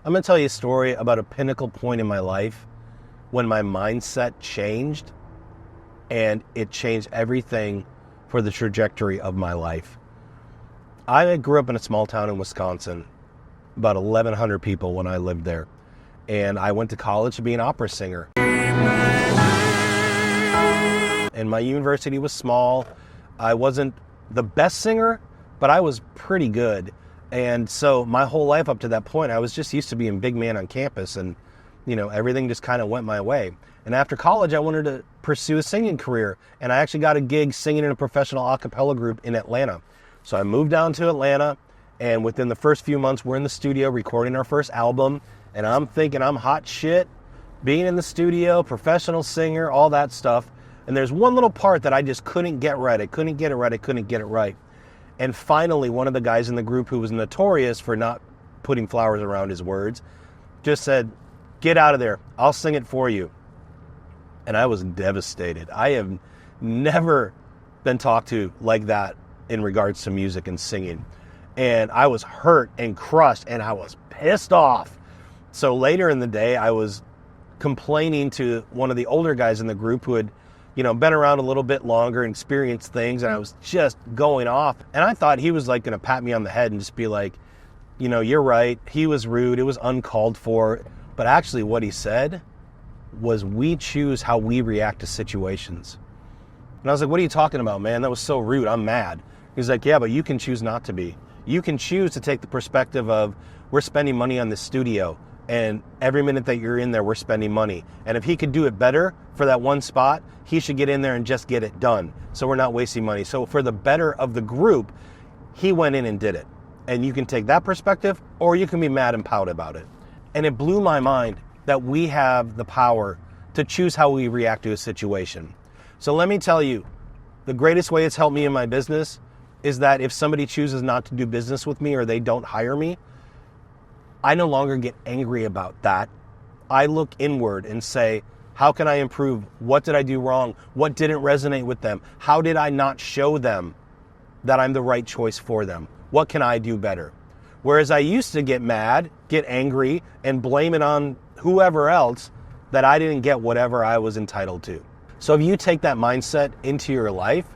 I'm going to tell you a story about a pinnacle point in my life when my mindset changed, and it changed everything for the trajectory of my life. I grew up in a small town in Wisconsin, about 1,100 people when I lived there, and I went to college to be an opera singer. And my university was small. I wasn't the best singer, but I was pretty good. And so my whole life up to that point, I was just used to being big man on campus, and everything just kind of went my way. And after college, I wanted to pursue a singing career, and I actually got a gig singing in a professional a cappella group in Atlanta. So I moved down to Atlanta, and within the first few months, we're in the studio recording our first album, and I'm thinking I'm hot shit, being in the studio, professional singer, all that stuff. And there's one little part that I just couldn't get right. I couldn't get it right. And finally, one of the guys in the group, who was notorious for not putting flowers around his words, just said, "Get out of there. I'll sing it for you." And I was devastated. I have never been talked to like that in regards to music and singing. And I was hurt and crushed, and I was pissed off. So later in the day, I was complaining to one of the older guys in the group who had been around a little bit longer and experienced things, and I was just going off. And I thought he was like going to pat me on the head and just be like, "You're right. He was rude. It was uncalled for." But actually what he said was, "We choose how we react to situations." And I was like, "What are you talking about, man? That was so rude. I'm mad." He's like, "Yeah, but you can choose not to be. You can choose to take the perspective of, we're spending money on this studio, and every minute that you're in there, we're spending money. And if he could do it better for that one spot, he should get in there and just get it done. So we're not wasting money." So for the better of the group, he went in and did it. And you can take that perspective, or you can be mad and pout about it. And it blew my mind that we have the power to choose how we react to a situation. So let me tell you, the greatest way it's helped me in my business is that if somebody chooses not to do business with me, or they don't hire me, I no longer get angry about that. I look inward and say, how can I improve? What did I do wrong? What didn't resonate with them? How did I not show them that I'm the right choice for them? What can I do better? Whereas I used to get mad, get angry, and blame it on whoever else that I didn't get whatever I was entitled to. So if you take that mindset into your life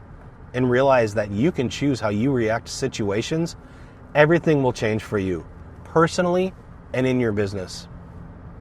and realize that you can choose how you react to situations, everything will change for you, personally and in your business.